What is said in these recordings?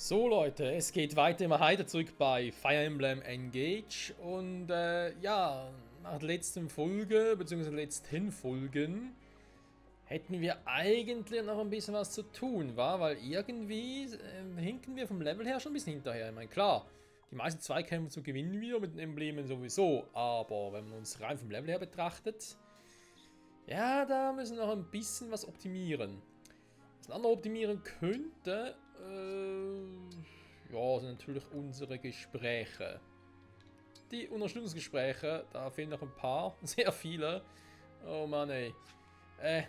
So Leute, es geht weiter immer heiter zurück bei Fire Emblem Engage und ja, nach der letzten Folge, beziehungsweise letzten Folgen, hätten wir eigentlich noch ein bisschen was zu tun, war, weil irgendwie hinken wir vom Level her schon ein bisschen hinterher. Ich meine, klar, die meisten Zweikämpfe zu gewinnen wir mit den Emblemen sowieso, aber wenn man uns rein vom Level her betrachtet, ja, da müssen wir noch ein bisschen was optimieren. Was man andere optimieren könnte, ja, sind natürlich unsere Gespräche. Die Unterstützungsgespräche, da fehlen noch ein paar, sehr viele. Oh Mann ey.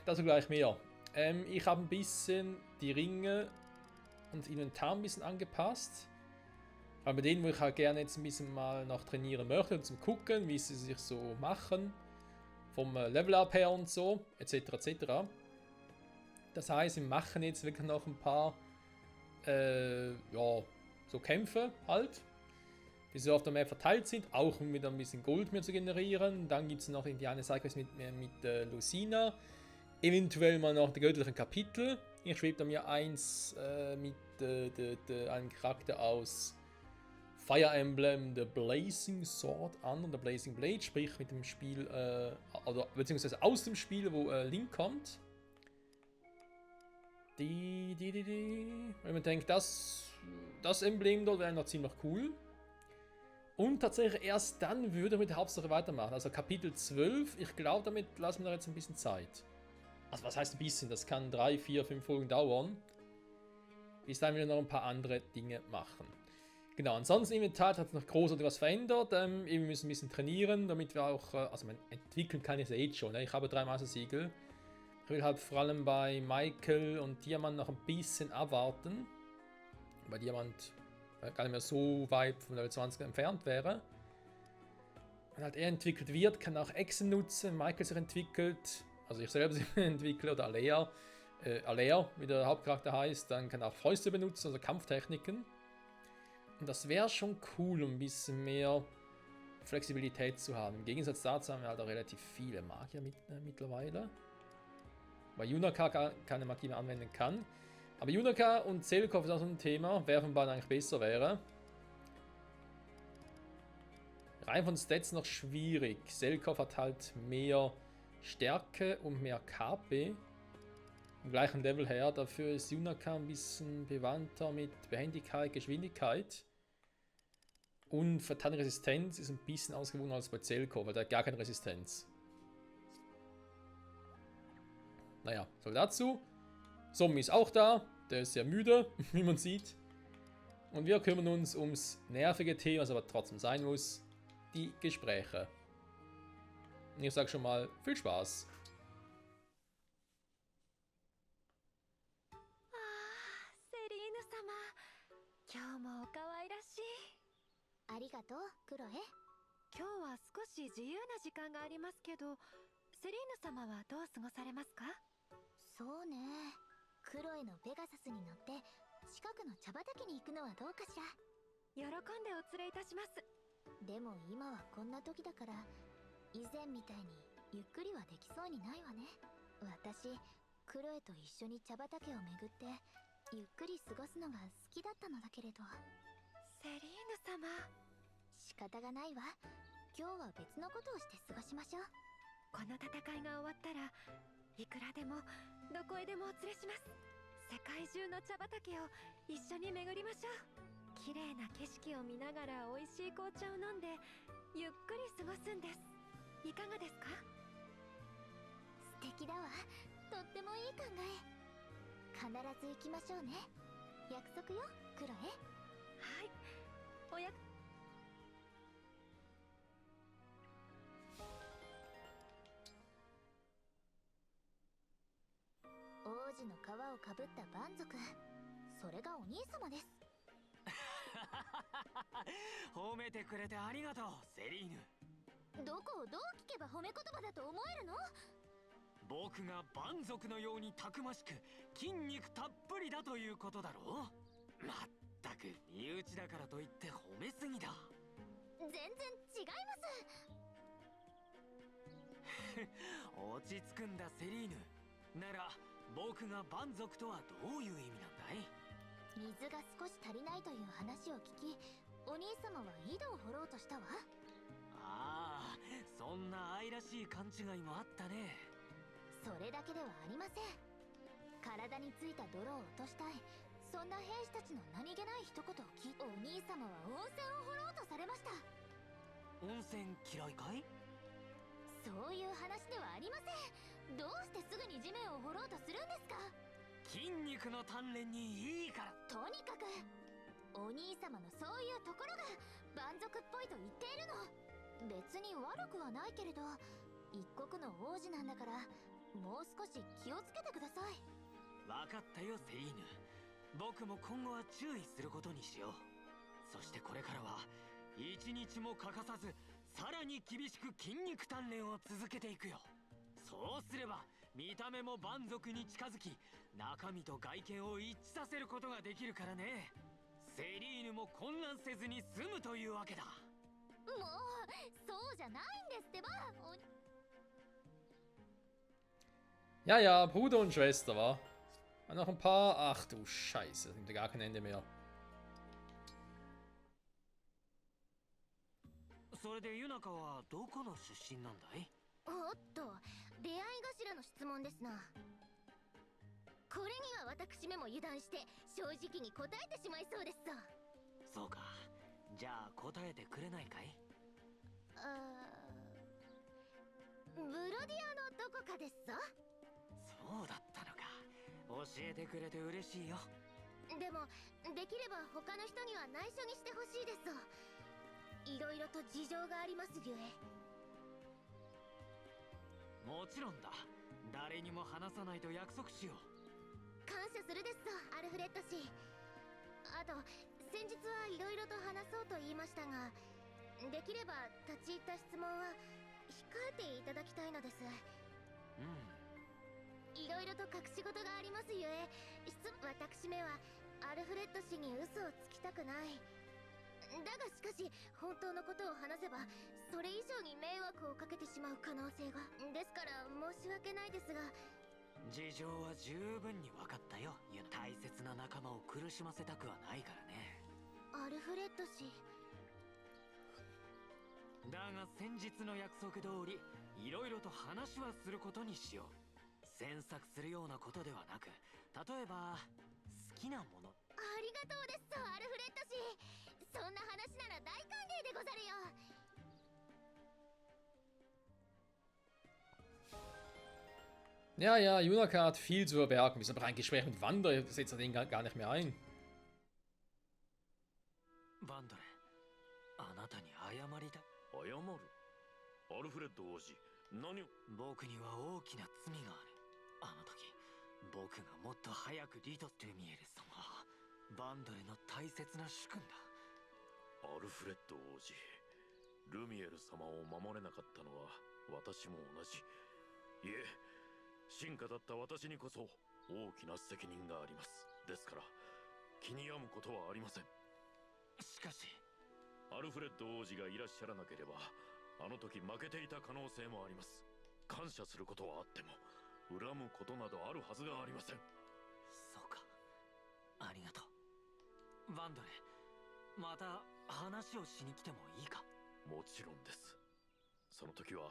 Dazu gleich mehr. Ich habe ein bisschen die Ringe und das Inventar ein bisschen angepasst. Aber bei denen, wo ich halt gerne jetzt ein bisschen mal noch trainieren möchte, zum gucken, wie sie sich so machen. Vom Level-Up her und so, etc. etc. Das heißt, wir machen jetzt wirklich noch ein paar, ja, so Kämpfe halt, die so auf der Map verteilt sind, auch um wieder ein bisschen Gold mehr zu generieren. Dann gibt es noch die eine Sidequest mit Lucina, eventuell mal noch die göttlichen Kapitel. Ich schwebe da mir eins mit einem Charakter aus Fire Emblem The Blazing Sword an und The Blazing Blade, sprich mit dem Spiel, oder beziehungsweise aus dem Spiel, wo Link kommt. Wenn man denkt, das Emblem dort wäre noch ziemlich cool. Und tatsächlich erst dann würde ich mit der Hauptsache weitermachen. Also Kapitel 12, ich glaube, damit lassen wir da jetzt ein bisschen Zeit. Also was heißt ein bisschen? Das kann 3, 4, 5 Folgen dauern. Bis dahin will ich noch ein paar andere Dinge machen. Genau, ansonsten Inventar hat noch großartig was verändert. Wir müssen ein bisschen trainieren, damit wir auch, also man entwickeln kann ich es ja jetzt schon. Ne? Ich habe 3 Meistersiegel. Ich will halt vor allem bei Michael und Diamant noch ein bisschen abwarten. Bei Diamant gar nicht mehr so weit von Level 20 entfernt wäre. Wenn halt er entwickelt wird, kann auch Echsen nutzen, Michael sich entwickelt, also ich selber sich entwickle oder Alea, wie der Hauptcharakter heißt, dann kann er auch Fäuste benutzen, also Kampftechniken. Und das wäre schon cool, um ein bisschen mehr Flexibilität zu haben. Im Gegensatz dazu haben wir halt auch relativ viele Magier mittlerweile. Weil Junaka keine Magie mehr anwenden kann. Aber Junaka und Selkov ist auch so ein Thema, wer von beiden eigentlich besser wäre. Rein von Stats noch schwierig. Selkov hat halt mehr Stärke und mehr KP. Im gleichen Level her. Dafür ist Junaka ein bisschen bewandter mit Behendigkeit, Geschwindigkeit. Und Verteidigungsresistenz ist ein bisschen ausgewogen als bei Selkov, weil der hat gar keine Resistenz. Naja, so dazu. Zombie ist auch da. Der ist sehr müde, wie man sieht. Und wir kümmern uns ums nervige Thema, was aber trotzdem sein muss. Die Gespräche. Und ich sage schon mal, viel Spaß. 今日も可愛らしい。ありがとう、クロエ。今日は少し自由な時間がありますけど、セリーヌ様はどう過ごされますか？そうね。クロエのペガサスに乗って近くの茶畑に行くのはどうかしら。喜んでお連れいたします。でも今はこんな時だから、以前みたいにゆっくりはできそうにないわね。私、クロエと一緒に茶畑を巡って。ゆっくり過ごすのが好きだったのだけれど。セリーヌ様、仕方がないわ。今日は別のことをして過ごしましょう。この戦いが終わったらいくらでもどこへでもお連れします。世界中の茶畑を一緒に巡りましょう。綺麗な景色を見ながら美味しい紅茶を飲んでゆっくり過ごすんです。いかがですか？素敵だわ。とってもいい考え。必ず行きましょうね。約束よ、クロエ。はい。おや王子の皮をかぶった蛮族、それがお兄様です。褒めてくれてありがとう、セリーヌ。どこをどう聞けば褒め言葉だと思えるの？僕が蛮族のようにたくましく筋肉たっぷりだということだろう。まったく身内だからといって褒めすぎだ。全然違います落ち着くんだセリーヌ。なら僕が蛮族とはどういう意味なんだい？水が少し足りないという話を聞き、お兄様は井戸を掘ろうとしたわ。ああ、そんな愛らしい勘違いもあったね。それだけではありません。体についた泥を落としたい、そんな兵士たちの何気ない一言を聞いて、お兄様は温泉を掘ろうとされました。温泉嫌いかい？そういう話ではありません。どうしてすぐに地面を掘ろうとするんですか？筋肉の鍛錬にいいから。とにかくお兄様のそういうところが蛮族っぽいと言っているの。別に悪くはないけれど、一国の王子なんだから、もう少し気をつけてください。分かったよセリーヌ。僕も今後は注意することにしよう。そしてこれからは一日も欠かさず、さらに厳しく筋肉鍛錬を続けていくよ。そうすれば見た目も蛮族に近づき、中身と外見を一致させることができるからね。セリーヌも混乱せずに済むというわけだ。もうそうじゃないんですってば。Ja, ja, Bruder und Schwester, wa? Noch ein paar. Ach du Scheiße, das nimmt ja gar kein Ende mehr. それでユナカはどこの出身なんだい？おっと、出会い頭の質問ですな。これには私めも油断して正直に答えてしまいそうですぞ。そうか。じゃあ答えてくれないかい？ブロディアのどこかですぞ。そうだったのか。教えてくれて嬉しいよ。でもできれば他の人には内緒にしてほしいですぞ。いろいろと事情がありますゆえ。もちろんだ。誰にも話さないと約束しよう。感謝するですぞ、アルフレッド氏。あと先日はいろいろと話そうと言いましたが、できれば立ち入った質問は控えていただきたいのです。いろいろと隠し事がありますゆえ、私めはアルフレッド氏に嘘をつきたくない。だがしかし本当のことを話せば、それ以上に迷惑をかけてしまう可能性が。ですから申し訳ないですが。事情は十分に分かったよ。大切な仲間を苦しませたくはないからね。アルフレッド氏。だが先日の約束通り、いろいろと話はすることにしよう。詮索するようなことではなく、例えば好きなもの。ありがとうですぞ、アルフレッド氏。そんな話なら大歓迎でござるよ。Ja, ja, Junaka hat viel zu verbergen. Wir sind aber ein Gespräch mit Wander, setzt er den gar nicht mehr ein. バンドレ、あなたに謝りたい。謝る？アルフレッド王子、何を？僕には大きな罪がある。あの時、僕がもっと早くルミエル様はバンドレの大切な主君だ。アルフレッド王子、ルミエル様を守れなかったのは私も同じ。いえ、臣下だった私にこそ大きな責任があります。ですから気に病むことはありません。しかしアルフレッド王子がいらっしゃらなければ、あの時負けていた可能性もあります。感謝することはあっても恨むことなどあるはずがありません。そうか、ありがとう。バンドレ、また話をしに来てもいいか？もちろんです。その時は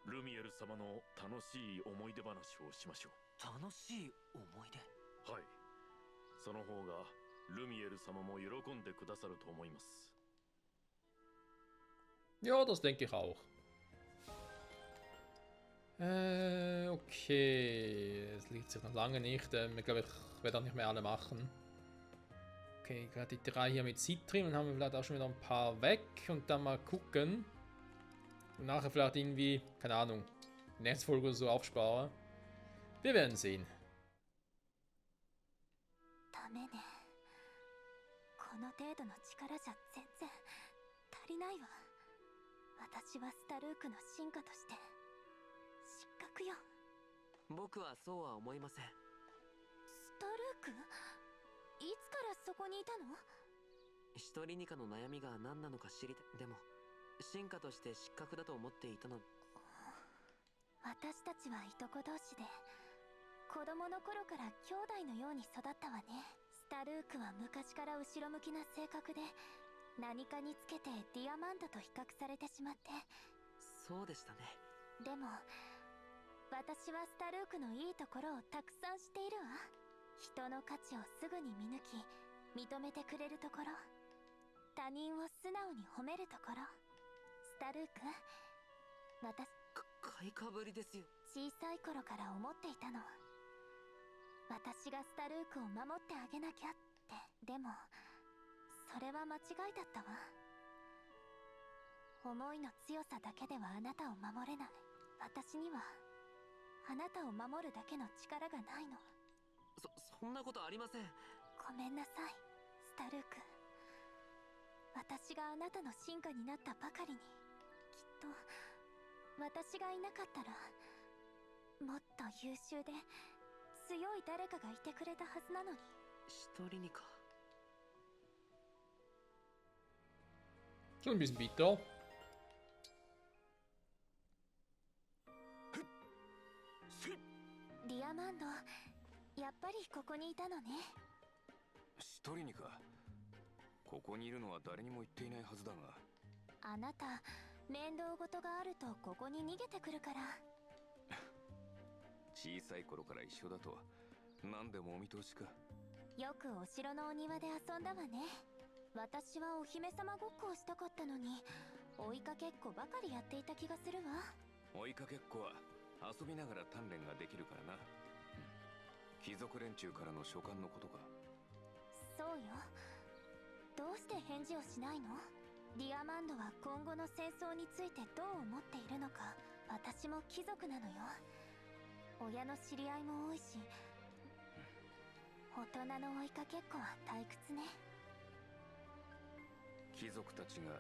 ルミエル様の楽しい思い出話をしましょう。楽しい思い出？はい、その方がルミエル様も喜んでくださると思います。 Ja, das denke ich auch. Okay. Es liegt sich noch lange nicht. Ich glaube, ich werde auch nicht mehr alle machen. Okay, gerade die 3 hier mit Citrin. Dann haben wir vielleicht auch schon wieder ein paar weg. Und dann mal gucken. Und nachher vielleicht irgendwie, keine Ahnung, Netzfolge oder so aufsparen. Wir werden sehen. ダメね。この程度の力じゃ全然足りないわ。私はスタルークの進化として失格よ。僕はそうは思いません。スタルーク？いつからそこにいたの？一人二課の悩みが何なのか知りたい。でも進化として失格だと思っていたの。私たちはいとこ同士で子供の頃から兄弟のように育ったわね。スタルークは昔から後ろ向きな性格で、何かにつけてディアマンドと比較されてしまって。そうでしたね。でも私はスタルークのいいところをたくさん知っているわ。人の価値をすぐに見抜き認めてくれるところ、他人を素直に褒めるところ。スタルーク、買いかぶりですよ。小さい頃から思っていたの。私がスタルークを守ってあげなきゃって。でもそれは間違いだったわ。思いの強さだけではあなたを守れない。私にはあなたを守るだけの力がないの。そんなことありません。ごめんなさい、スタルーク。私があなたの進化になったばかりに、きっと私がいなかったらもっと優秀で強い誰かがいてくれたはずなのに。一人にか。Schon ein bisschen bitter. ディアマンド、やっぱりここにいたのね。一人にか。ここにいるのは誰にも言っていないはずだが。あなた、面倒事があるとここに逃げてくるから。小さい頃から一緒だと何でもお見通しか。よくお城のお庭で遊んだわね。私はお姫様ごっこをしたかったのに、追いかけっこばかりやっていた気がするわ。追いかけっこは遊びながら鍛錬ができるからな。貴族連中からの書簡のことか。そうよ。どうして返事をしないの？ディアマンドは今後の戦争についてどう思っているのか。私も貴族なのよ。親の知り合いも多いし、大人の追いかけっこは退屈ね。貴族たちが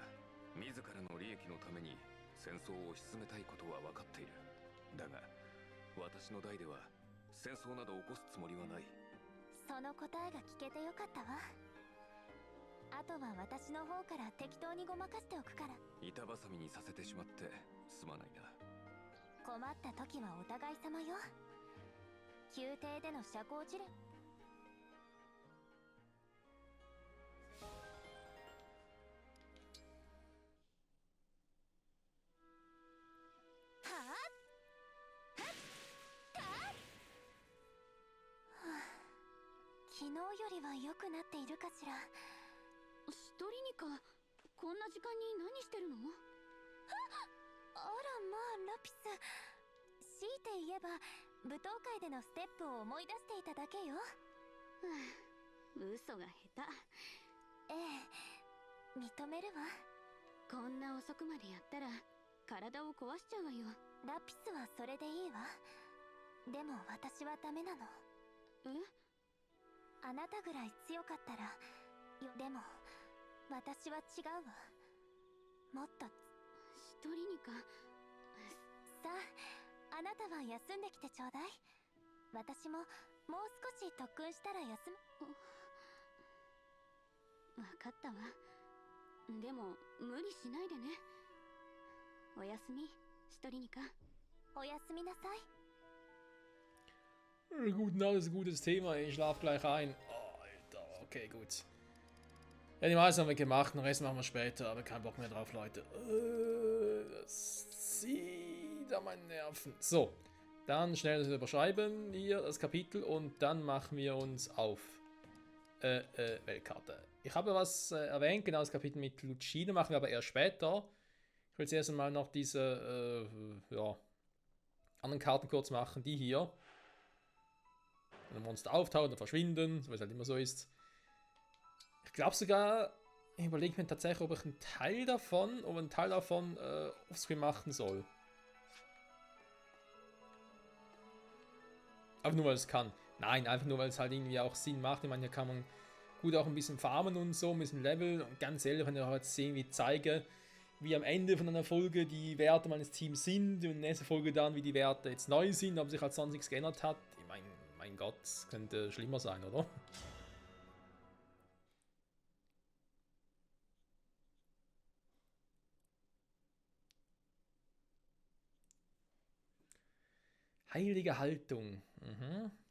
自らの利益のために戦争を進めたいことは分かっている。だが私の代では戦争など起こすつもりはない。その答えが聞けてよかったわ。あとは私の方から適当にごまかしておくから。板挟みにさせてしまってすまないな。困った時はお互い様よ。宮廷での社交辞令。昨日よりは良くなっているかしら。一人にか、こんな時間に何してるの？あらまあ、ラピス。強いて言えば舞踏会でのステップを思い出していただけよ。嘘が下ええ、認めるわ。手。こんな遅くまでやったら体を壊しちゃうわよ。ラピスはそれでいいわ。でも私はダメなの。あなたぐらい強かったらでも私は違うわ。もっと。一人にか。さあ、あなたは休んできてちょうだい。私ももう少し特訓したら休む。わかったわ。でも無理しないでね。おやすみ、一人にか。おやすみなさい。Gut, alles gutes Thema. Ich schlaf gleich ein. Oh, Alter. Okay, gut. Ja, die meisten haben wir gemacht. Den Rest machen wir später. Aber kein Bock mehr drauf, Leute. Das zieht an meinen Nerven. So. Dann schnell das überschreiben. Hier das Kapitel. Und dann machen wir uns auf Weltkarte. Ich habe was erwähnt. Genau das Kapitel mit Lucina machen wir aber erst später. Ich will zuerst einmal noch diese ja, anderen Karten kurz machen. Die hier. Wenn ein Monster auftaucht und verschwinden, so wie es halt immer so ist. Ich glaube sogar, ich überlege mir tatsächlich, ob ich einen Teil davon offscreen machen soll. Einfach nur, weil es kann. Nein, einfach nur, weil es halt irgendwie auch Sinn macht. Ich meine, hier kann man gut auch ein bisschen farmen und so, ein bisschen Level. Und ganz ehrlich, wenn ich auch jetzt irgendwie zeige, wie am Ende von einer Folge die Werte meines Teams sind und in der nächsten Folge dann, wie die Werte jetzt neu sind, ob sich halt sonst nichts geändert hat. Ich meine, mein Gott, das könnte schlimmer sein, oder? Heilige Haltung.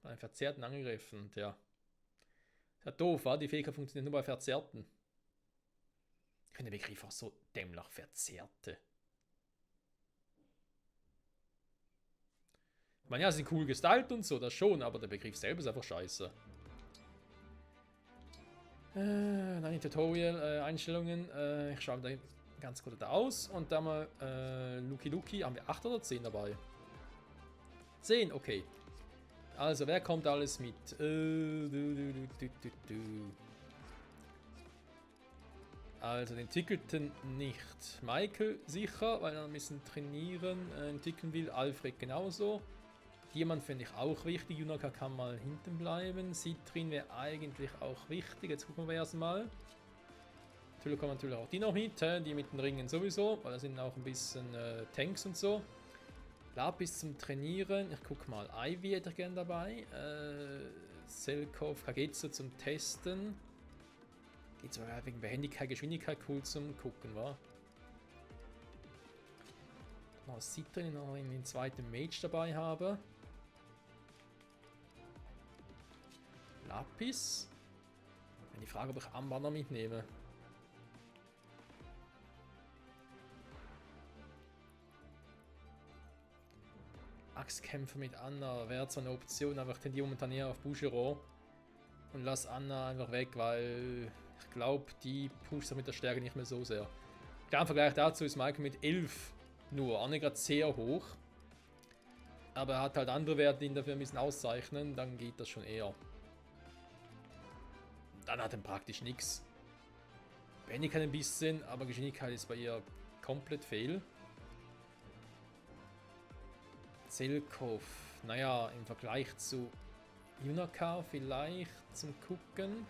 Bei verzerrten Angriffen, tja. Ja, doof, wa? Die Fähigkeit funktioniert nur bei Verzerrten. Ich finde den Begriff auch so dämlich, Verzerrte. Ich meine, ja, sie sind cool gestylt und so, das schon, aber der Begriff selber ist einfach scheiße. Dann Tutorial, Einstellungen. Ich schaue da ganz kurz da aus und dann mal Luki Luki. Haben wir 8 oder 10 dabei? 10, okay. Also, wer kommt alles mit? Also, den entwickelten nicht. Michael sicher, weil er ein bisschen trainieren entwickeln will. Alfred genauso. Jemand finde ich auch wichtig. Junaka kann mal hinten bleiben. Citrin wäre eigentlich auch wichtig. Jetzt gucken wir erstmal. Natürlich kommen natürlich auch die noch mit. Die mit den Ringen sowieso, weil da sind auch ein bisschen Tanks und so. Lapis zum Trainieren. Ich gucke mal. Ivy hätte ich gerne dabei. Selkov, Kagetsu zum Testen. Geht sogar wegen Behendigkeit, Geschwindigkeit cool zum Gucken, wa? Mal Citrin noch in den zweiten Mage dabei habe. Lapis. Die Frage, ob ich Amber noch mitnehme. Axtkämpfer mit Anna wäre zwar eine Option, aber ich tendiere momentan eher auf Boucheron. Und lass Anna einfach weg, weil ich glaube, die pusht mit der Stärke nicht mehr so sehr. Klar, im Vergleich dazu ist Michael mit 11 nur, auch nicht gerade sehr hoch. Aber er hat halt andere Werte, die ihn dafür ein bisschen auszeichnen, dann geht das schon eher. Dann hat er praktisch nichts. Benigkeit ein bisschen, aber Geschwindigkeit ist bei ihr komplett fehl. Zelkov, naja, im Vergleich zu Junaka vielleicht zum Gucken.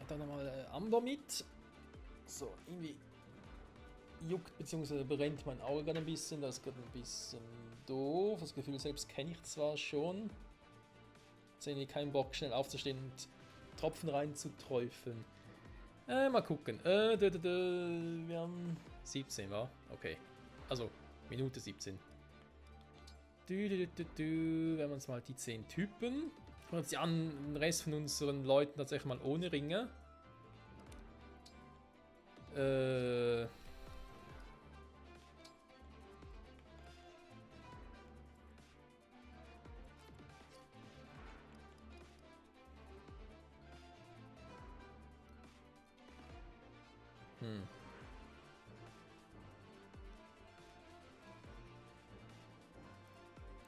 Dann nochmal Amber mit. So, irgendwie juckt bzw. brennt mein Auge gerade ein bisschen. Das ist gerade ein bisschen doof. Das Gefühl selbst kenne ich zwar schon. Jetzt habe ich keinen Bock, schnell aufzustehen und Tropfen rein zu träufeln. Mal gucken. Wir haben 17, wa? Okay. Also, Minute 17. Wir haben uns mal die 10 Typen. Und jetzt den Rest von unseren Leuten tatsächlich mal ohne Ringe.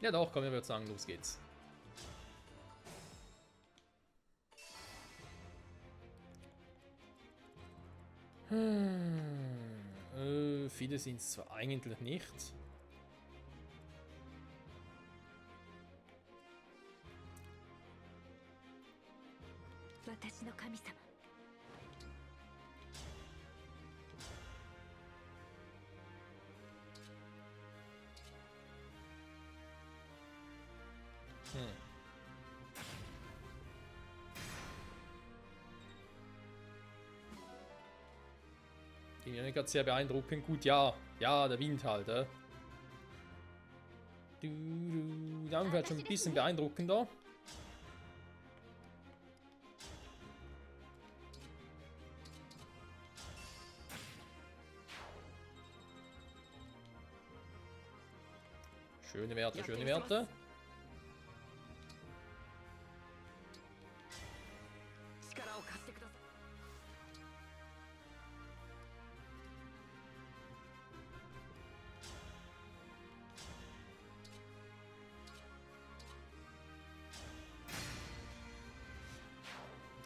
Ja doch, komm, ich würde sagen, los geht's. Viele sind es zwar eigentlich nicht. Die Dynamik hat sehr beeindruckend. Gut, ja. Ja, der Wind halt, Dann wird schon ein bisschen beeindruckender. Schöne Werte, schöne Werte.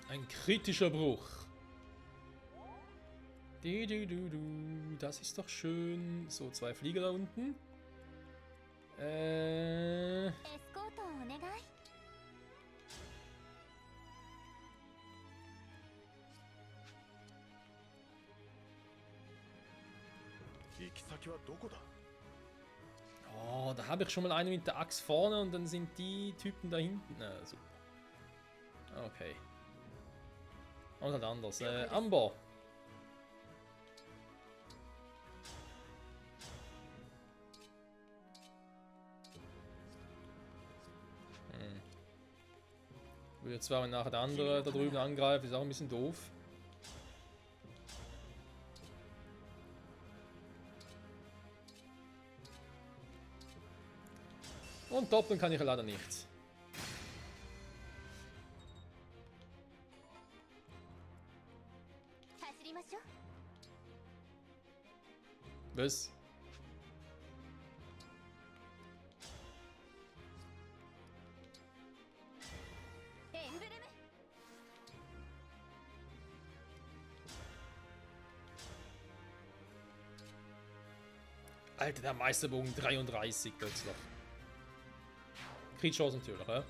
Ein kritischer Bruch. Das ist doch schön. So, 2 Flieger da unten. Oh, da habe ich schon mal einen mit der Axt vorne und dann sind die Typen da hinten. Super. Okay. Und halt anders. Amber. Würde zwar, wenn nachher der andere da drüben angreift, ist auch ein bisschen doof. Und doppeln kann ich leider nicht. Was? Alter, der Meisterbogen 33 plötzlich. Kriegschance natürlich, ja.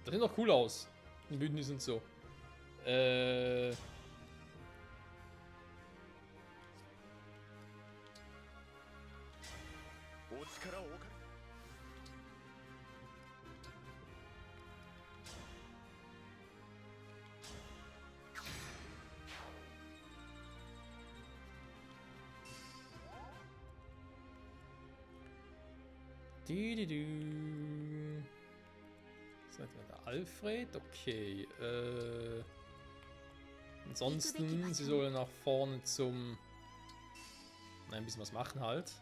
Das sieht doch cool aus. Die Bündnis und so. Das ist der Alfred, okay. Ansonsten, sie sollen nach vorne zum... Nein, ein bisschen was machen halt.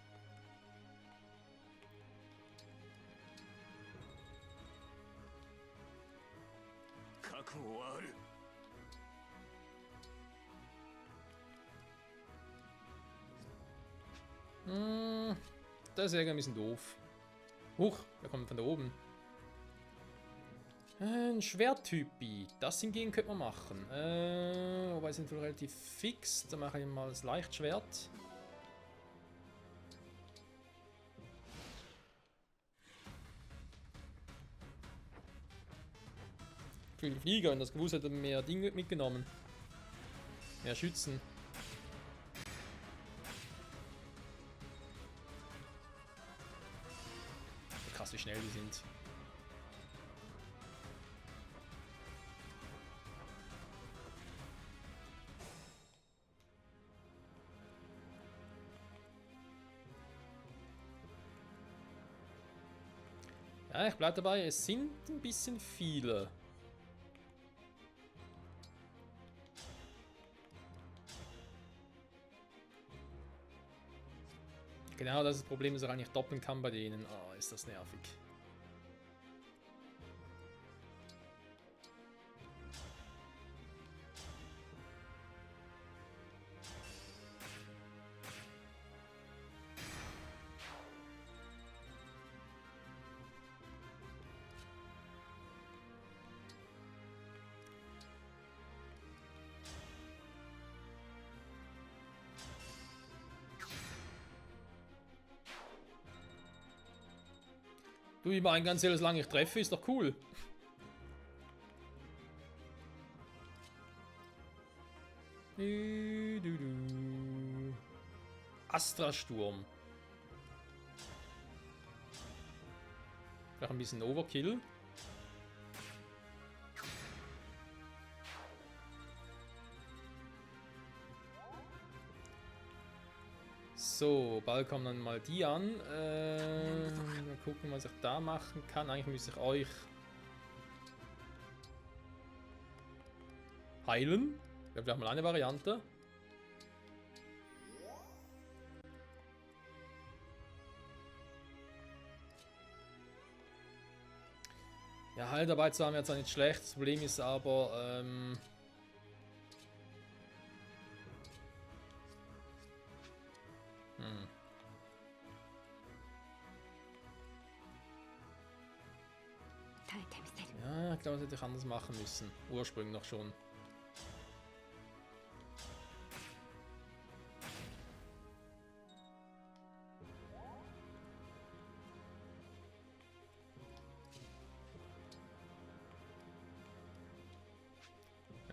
Das ist irgendwie ein bisschen doof. Huch, der kommt von da oben. Ein Schwerttypi. Das hingegen könnte man machen. Wobei sind wohl relativ fix. Dann mache ich mal das Leichtschwert. Viele Flieger, wenn das gewusst hätte, mehr Dinge mitgenommen. Mehr Schützen. Krass, wie schnell die sind. Ja, ich bleibe dabei, es sind ein bisschen viele. Genau, das ist das Problem, dass er eigentlich doppeln kann bei denen. Oh, ist das nervig. Du, ich meine ganz ehrlich, solange ich treffe, ist doch cool. Astra-Sturm. Vielleicht ein bisschen Overkill. So, bald kommen dann mal die an. Mal gucken, was ich da machen kann. Eigentlich müsste ich euch heilen. Wäre vielleicht mal eine Variante. Ja, Heilarbeit zu haben jetzt auch nicht schlecht. Das Problem ist aber, ja, ich glaube, das hätte ich anders machen müssen. Ursprünglich noch schon.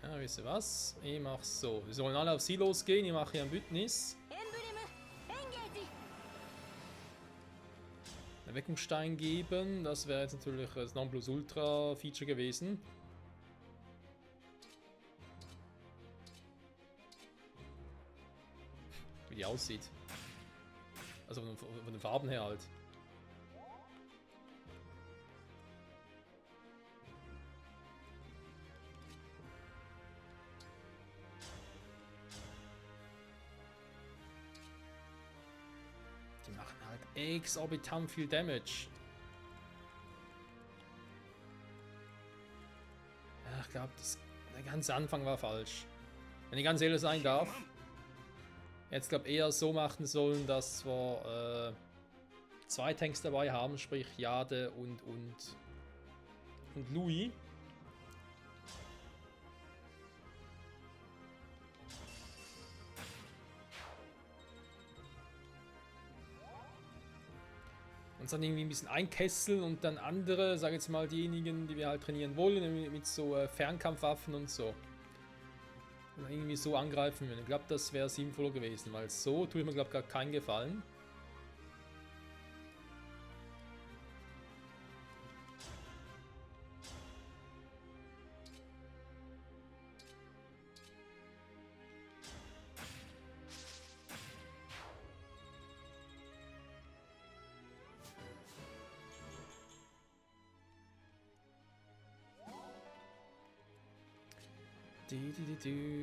Ja, wisst ihr was? Ich mach so. Wir sollen alle auf sie losgehen. Ich mache hier ein Bündnis. Erweckungsstein geben. Das wäre jetzt natürlich das Nonplusultra-Feature gewesen. Wie die aussieht. Also von den Farben her halt. Die machen halt exorbitant viel Damage. Ja, ich glaube, der ganze Anfang war falsch. Wenn ich ganz ehrlich sein darf. Jetzt glaube ich eher so machen sollen, dass wir 2 Tanks dabei haben, sprich Jade und Louis. Und dann irgendwie ein bisschen einkesseln und dann andere, sage jetzt mal diejenigen, die wir halt trainieren wollen, mit so Fernkampfwaffen und so. Und irgendwie so angreifen würden. Ich glaube, das wäre sinnvoller gewesen, weil so tue ich mir, glaube ich, gar keinen Gefallen.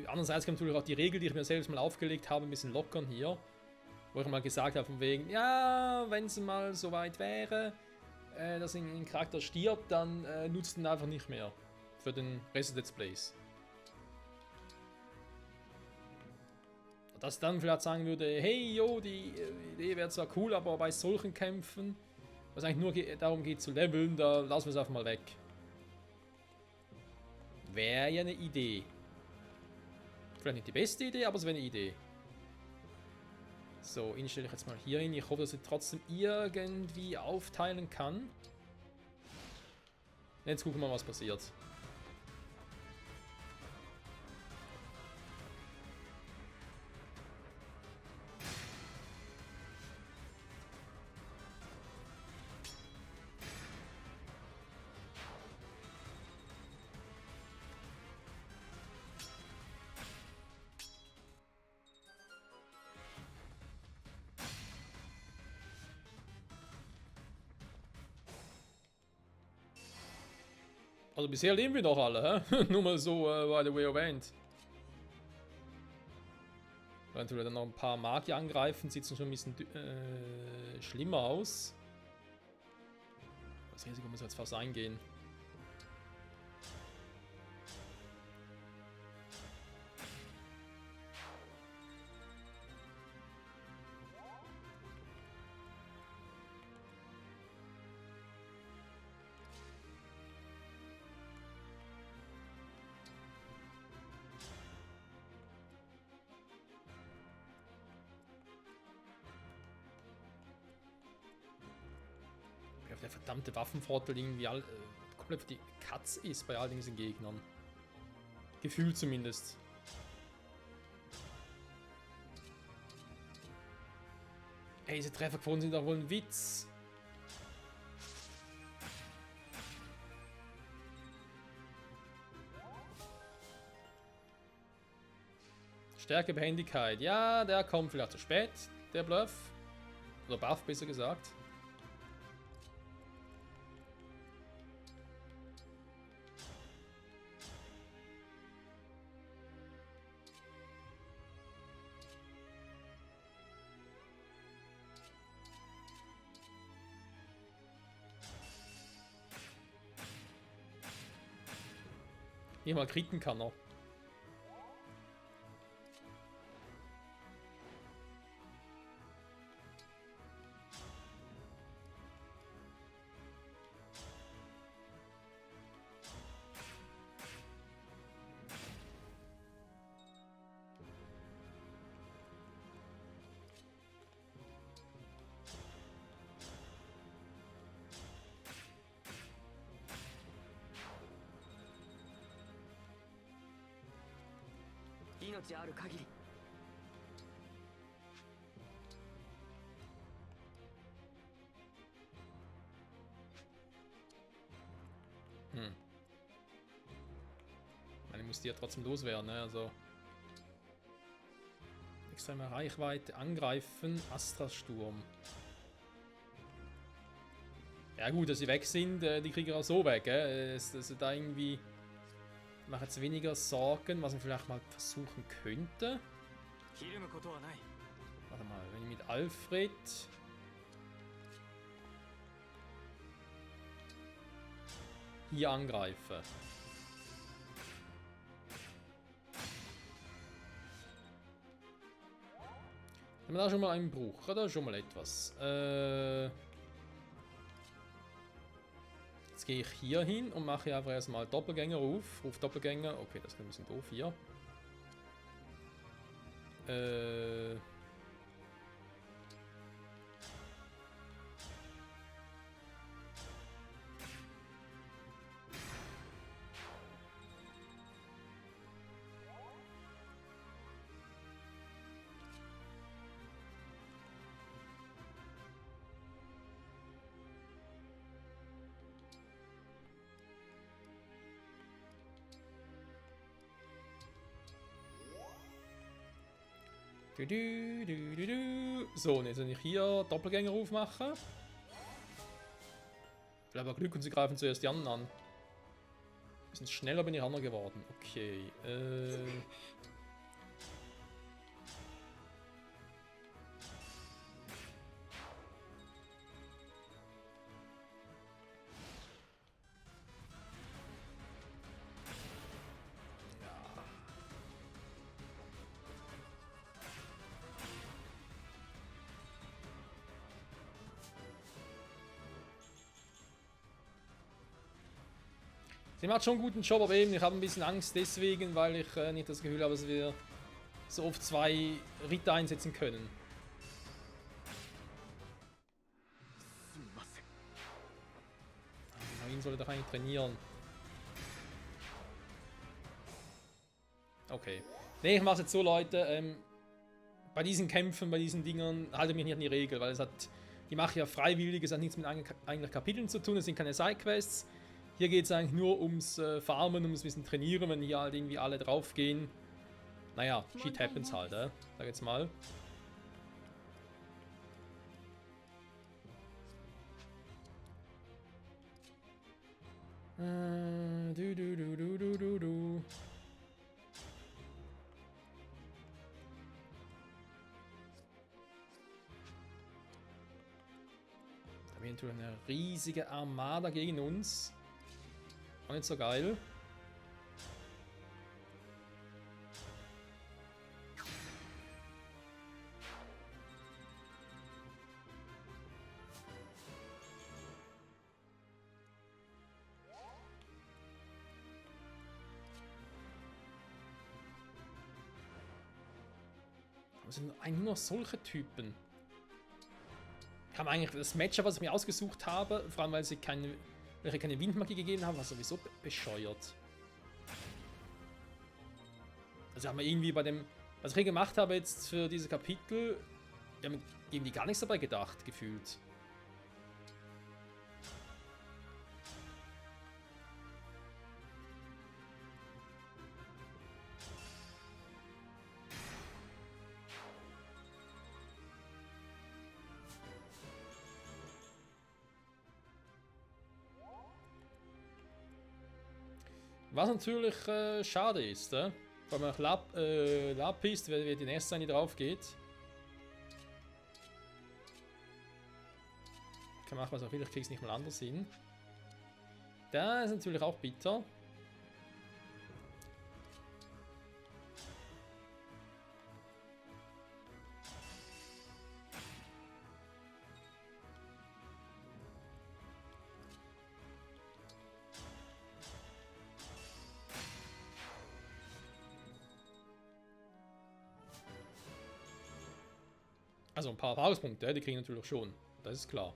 Andererseits kann natürlich auch die Regel, die ich mir selbst mal aufgelegt habe, ein bisschen lockern hier. Wo ich mal gesagt habe, von wegen, ja, wenn es mal so weit wäre, dass ein Charakter stirbt, dann nutzt ihn einfach nicht mehr für den Rest des Let's Plays. Dass dann vielleicht sagen würde, hey, yo, die Idee wäre zwar cool, aber bei solchen Kämpfen, was eigentlich nur darum geht zu leveln, da lassen wir es einfach mal weg. Wäre ja eine Idee. Vielleicht nicht die beste Idee, aber es wäre eine Idee. So, ihn stelle ich jetzt mal hier hin. Ich hoffe, dass ich trotzdem irgendwie aufteilen kann. Jetzt gucken wir mal, was passiert. Also bisher leben wir noch alle, hä? Nur mal so, by the way erwähnt. Wenn wir dann noch ein paar Magier angreifen, sieht es schon ein bisschen schlimmer aus. Das Risiko muss jetzt fast eingehen. Der verdammte Waffenvorteil irgendwie komplett für die Katz ist bei all diesen Gegnern. Gefühlt zumindest. Ey, diese Trefferquoten sind doch wohl ein Witz. Stärke, Behendigkeit. Ja, der kommt vielleicht zu spät, der Bluff. Oder Buff, besser gesagt. Nicht mal kriten kann er. muss die ja trotzdem loswerden, ne? Also. Extreme Reichweite, angreifen, Astra-Sturm. Ja gut, dass sie weg sind, die kriegen auch so weg, dass da irgendwie... Ich mache jetzt weniger Sorgen, was man vielleicht mal versuchen könnte. Warte mal, wenn ich mit Alfred... hier angreife. Haben wir da schon mal einen Bruch, oder? Schon mal etwas. Jetzt gehe ich hier hin und mache einfach erstmal Doppelgänger auf. Ruf Doppelgänger. Okay, das ist ein bisschen doof hier. So, und jetzt wenn ich hier Doppelgänger aufmache. Ich habe Glück und sie greifen zuerst die anderen an. Wir sind schneller bin ich anderen geworden. Okay. Sie macht schon einen guten Job, aber eben, ich habe ein bisschen Angst deswegen, weil ich nicht das Gefühl habe, dass wir so oft 2 Ritter einsetzen können. Ihn sollte doch eigentlich trainieren. Okay. Ne, ich mache es jetzt so, Leute. Bei diesen Kämpfen, bei diesen Dingern, halte ich mich nicht an die Regel, weil es hat, die mache ich ja freiwillig, es hat nichts mit eigentlich Kapiteln zu tun, es sind keine Sidequests. Hier geht es eigentlich nur ums Farmen, ums bisschen Trainieren, wenn hier halt irgendwie alle drauf gehen. Naja, shit happens halt, sag jetzt mal. Da haben wir natürlich eine riesige Armada gegen uns. Auch nicht so geil. Aber sind eigentlich nur noch solche Typen. Ich habe eigentlich das Matchup, was ich mir ausgesucht habe, vor allem weil sie keine Windmagie gegeben haben, war sowieso bescheuert. Also haben wir irgendwie bei dem, was ich hier gemacht habe jetzt für diese Kapitel, wir haben irgendwie gar nichts dabei gedacht, gefühlt. Was natürlich schade ist, weil man Lapis, wer die nächste sein, die drauf geht. Kann machen, was auch will, ich krieg's nicht mal anders hin. Da ist natürlich auch bitter. Also ein paar Erfahrungspunkte, die kriegen natürlich schon. Das ist klar.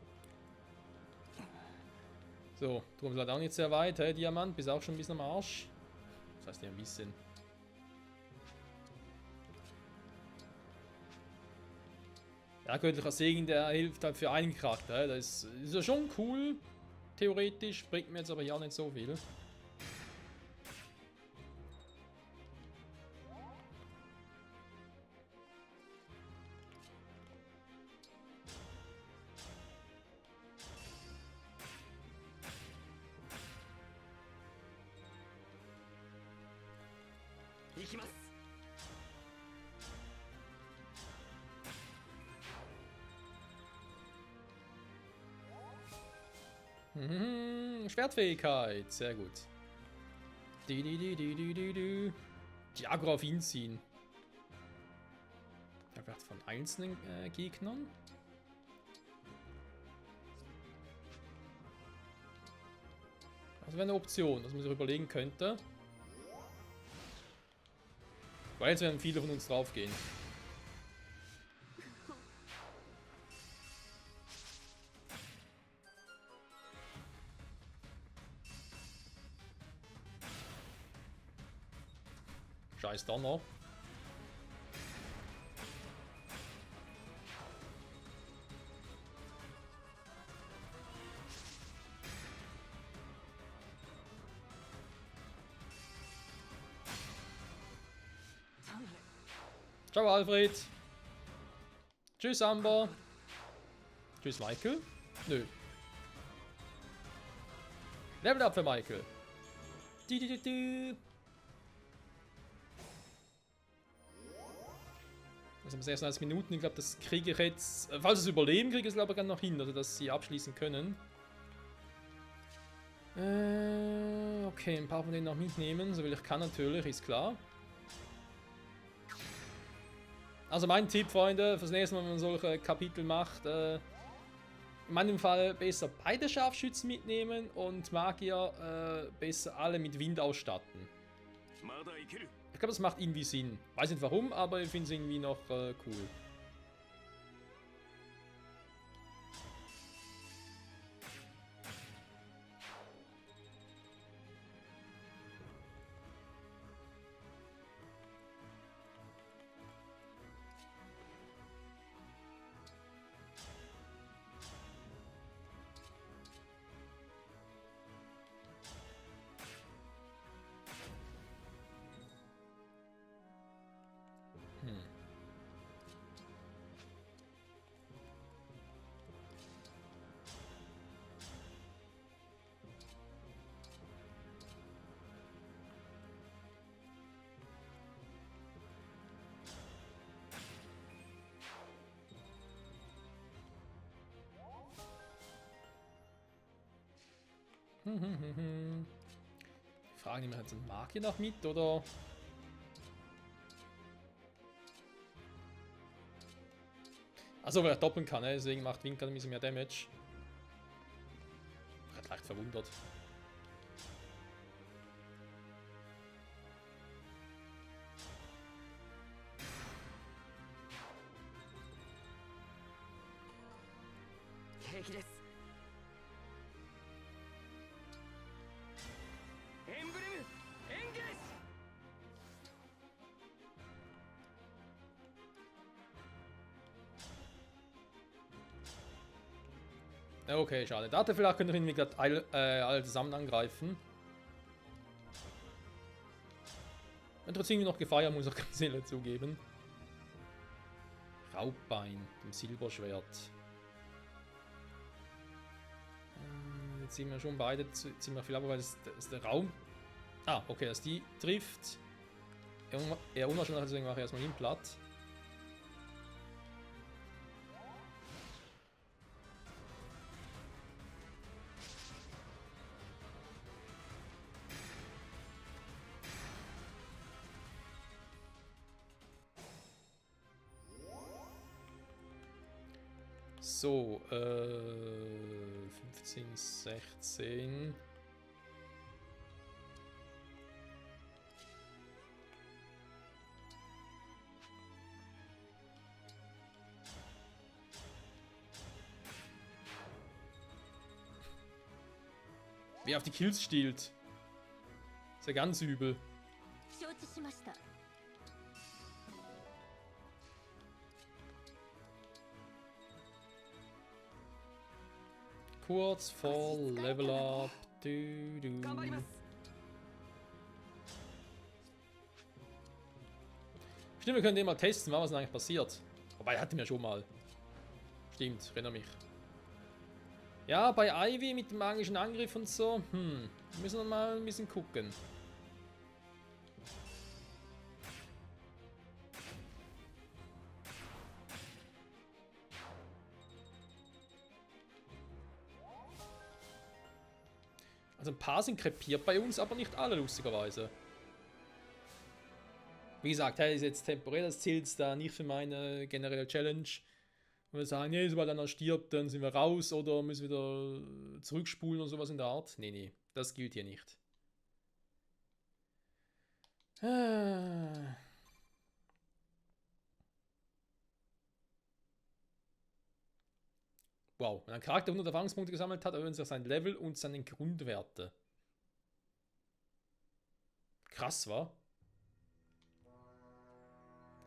So, drum ist halt auch nicht sehr weit, Diamant, bist auch schon ein bisschen am Arsch. Das heißt ja ein bisschen. Ja, göttlicher Segen, der hilft halt für einen Charakter. Das ist ja schon cool, theoretisch, bringt mir jetzt aber hier auch nicht so viel. 行きます。 Schwertfähigkeit, sehr gut. Die Aggro auf ihn ziehen. Der wird von einzelnen Gegnern. Das wäre eine Option, dass man sich überlegen könnte. Weil jetzt werden viele von uns draufgehen. Scheiß Donner. Ciao Alfred. Tschüss Amber. Tschüss Michael. Nö. Level up für Michael. Also 36 Minuten, ich glaube, das kriege ich jetzt, falls es überleben, kriege ich es glaube ich noch hin, oder dass sie abschließen können. Okay, ein paar von denen noch mitnehmen, so will ich kann natürlich, ist klar. Also mein Tipp, Freunde, fürs nächste Mal, wenn man solche Kapitel macht, in meinem Fall besser beide Scharfschützen mitnehmen und Magier besser alle mit Wind ausstatten. Ich glaube, das macht irgendwie Sinn. Weiß nicht warum, aber ich finde es irgendwie noch cool. Fragen, nehmen wir jetzt einen Magier noch mit, oder? Achso, weil er doppeln kann, ne? Deswegen macht Winker ein bisschen mehr Damage. Ich bin leicht verwundert. Okay, schade. Da vielleicht können wir ihn gerade alle zusammen angreifen. Und trotzdem noch gefeiert, muss ich ganz ehrlich zugeben. Raubbein, dem Silberschwert. Jetzt sind wir schon beide ziemlich viel ab, weil das ist der Raum. Ah, okay, dass die trifft. Eher unwahrscheinlich, deswegen mache ich erstmal ihn platt. So, 15, 16. Wie auf die Kills stiehlt. Ist ja ganz übel. Kurz vor Level Up. Stimmt, wir können den mal testen, was denn eigentlich passiert. Wobei, hatten wir schon mal. Stimmt, ich erinnere mich. Ja, bei Ivy mit dem magischen Angriff und so. Müssen wir mal ein bisschen gucken. Also ein paar sind krepiert bei uns, aber nicht alle, lustigerweise. Wie gesagt, hey, ist jetzt temporär, das zählt da nicht für meine generelle Challenge. Wenn wir sagen, nee, sobald einer stirbt, dann sind wir raus oder müssen wieder zurückspulen oder sowas in der Art. Nee, nee, das gilt hier nicht. Wow, wenn ein Charakter 100 Erfahrungspunkte gesammelt hat, erhöhen sich sein Level und seine Grundwerte. Krass, wa?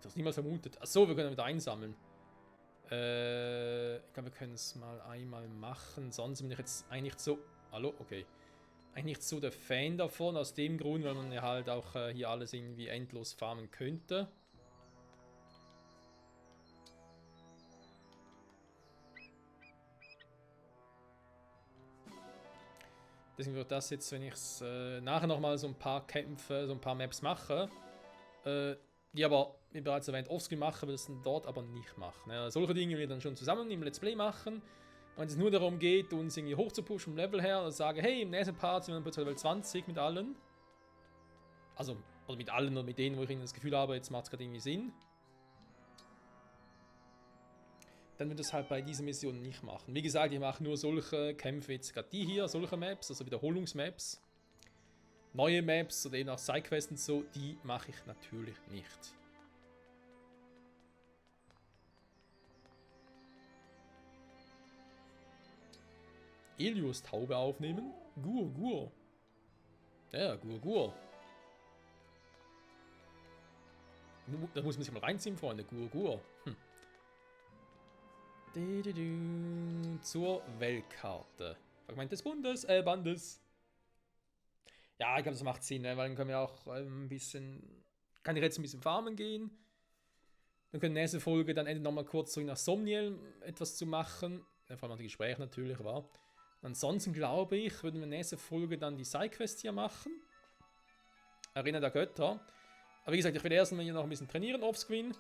Das niemals vermutet. Achso, wir können wieder einsammeln. Ich glaube, wir können es mal einmal machen. Sonst bin ich jetzt eigentlich so... Hallo? Okay. Eigentlich nicht so der Fan davon, aus dem Grund, weil man ja halt auch hier alles irgendwie endlos farmen könnte. Deswegen wird das jetzt, wenn ich es nachher nochmal so ein paar Kämpfe, so ein paar Maps mache, die aber, wie bereits erwähnt, offscreen mache, will das dann dort aber nicht machen. Ja, solche Dinge will ich dann schon zusammen im Let's Play machen. Wenn es nur darum geht, uns irgendwie hochzupushen vom Level her und sagen, hey, im nächsten Part sind wir bei Level 20 mit allen. Also, oder mit allen oder mit denen, wo ich das Gefühl habe, jetzt macht es gerade irgendwie Sinn. Dann wird es halt bei dieser Mission nicht machen. Wie gesagt, ich mache nur solche Kämpfe, jetzt gerade die hier, solche Maps, also Wiederholungsmaps. Neue Maps oder eben auch Sidequests und so, die mache ich natürlich nicht. Elios Taube aufnehmen? Gur, Gur. Ja, Gur, Gur. Da muss man sich mal reinziehen, Freunde. Gur, Gur. Zur Weltkarte. Fragment des Bandes. Ja, ich glaube, das macht Sinn, ne? Weil dann können wir auch ein bisschen... Kann ich jetzt ein bisschen farmen gehen. Dann können nächste Folge dann endlich nochmal kurz zurück nach Somniel etwas zu machen. Vor allem noch die Gespräche natürlich, war. Ansonsten glaube ich, würden wir nächste Folge dann die Sidequest hier machen. Arena der Götter. Aber wie gesagt, ich will erst mal hier noch ein bisschen trainieren offscreen.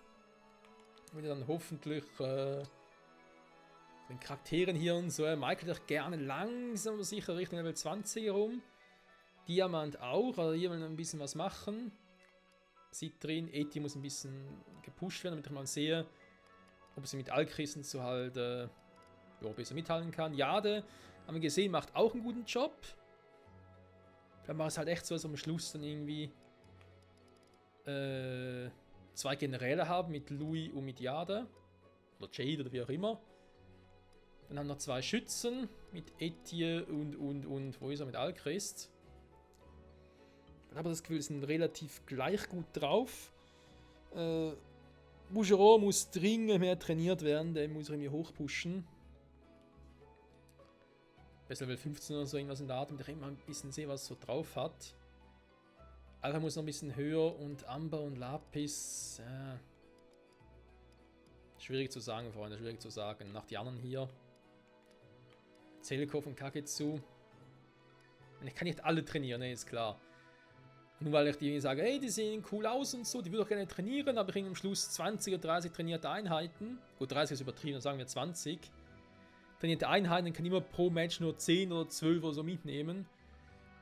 Ich will dann hoffentlich den Charakteren hier und so. Michael doch gerne langsam aber sicher Richtung Level 20 herum. Diamant auch, also hier will ein bisschen was machen. Citrin, Eti muss ein bisschen gepusht werden, damit ich mal sehe, ob sie mit Alkristen so halt besser mithalten kann. Jade, haben wir gesehen, macht auch einen guten Job. Vielleicht war es halt echt so, dass wir am Schluss dann irgendwie zwei Generäle haben mit Louis und mit Jade. Oder Jade oder wie auch immer. Dann haben wir noch zwei Schützen mit Etienne und wo ist er mit Alchrist. Ich habe das Gefühl, sie sind relativ gleich gut drauf. Bougereau muss dringend mehr trainiert werden, der muss irgendwie hochpushen. Bis Level 15 oder so irgendwas in der Art, damit ich immer ein bisschen sehe, was so drauf hat. Alpha muss noch ein bisschen höher und Amber und Lapis. Schwierig zu sagen, Freunde, schwierig zu sagen. Nach die anderen hier. Zelkov und Kaketsu. Und ich kann nicht alle trainieren, ne, ist klar. Nur weil ich die sage, hey, die sehen cool aus und so, die würde auch gerne trainieren, aber ich kriege am Schluss 20 oder 30 trainierte Einheiten. Gut, 30 ist übertrieben, dann sagen wir 20. Trainierte Einheiten, dann kann ich immer pro Match nur 10 oder 12 oder so mitnehmen.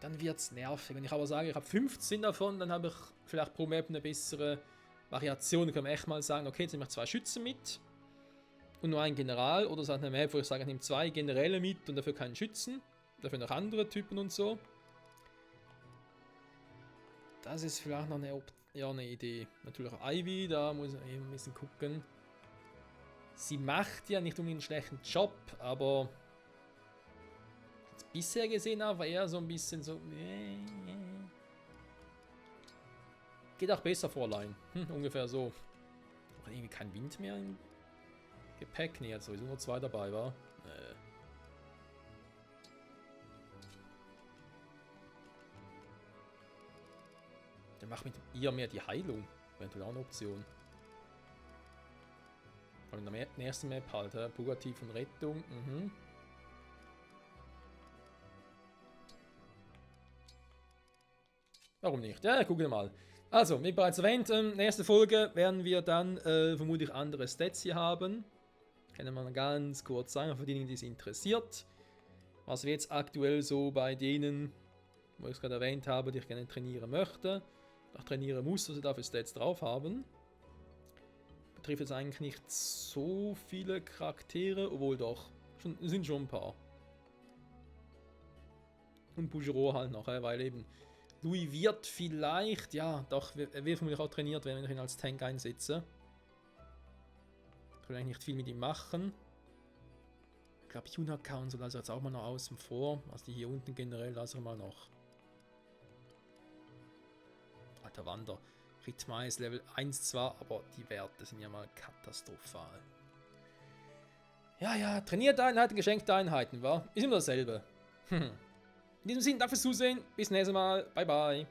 Dann wird es nervig. Wenn ich aber sage, ich habe 15 davon, dann habe ich vielleicht pro Map eine bessere Variation. Dann kann man echt mal sagen, okay, jetzt nehme ich 2 Schützen mit und nur einen General. Oder so eine Map, wo ich sage, ich nehme 2 Generäle mit und dafür keinen Schützen. Dafür noch andere Typen und so. Das ist vielleicht noch eine Idee. Natürlich auch Ivy, da muss man eben ein bisschen gucken. Sie macht ja nicht unbedingt einen schlechten Job, aber bisher gesehen habe, war eher so ein bisschen so. Geht auch besser, Fräulein. Ungefähr so. Aber irgendwie kein Wind mehr im Gepäck. Nee, jetzt sowieso nur 2 dabei war. Der macht mit ihr mehr die Heilung. Eventuell auch eine Option. Aber in der nächsten Map halt, Purgativ und Rettung. Warum nicht? Ja, gucken wir mal. Also, wie bereits erwähnt, nächste Folge werden wir dann vermutlich andere Stats hier haben. Können wir mal ganz kurz sagen, für diejenigen, die es interessiert. Was wir jetzt aktuell so bei denen wo ich es gerade erwähnt habe, die ich gerne trainieren möchte. Auch trainieren muss, was ich dafür Stats drauf haben. Betrifft jetzt eigentlich nicht so viele Charaktere, obwohl doch, sind schon ein paar. Und Bougereau halt noch, weil eben Louis wird vielleicht, ja, doch, er wird vermutlich auch trainiert, wenn ich ihn als Tank einsetze. Ich will eigentlich nicht viel mit ihm machen. Ich glaube, Yuna Council also jetzt auch mal noch außen vor. Also die hier unten generell lassen wir mal noch. Alter Wander. Rhythma ist Level 1 zwar, aber die Werte sind ja mal katastrophal. Ja, trainierte Einheiten, geschenkte Einheiten, wa? Ist immer dasselbe. In diesem Sinne, danke fürs Zusehen. Bis nächstes Mal. Bye, bye.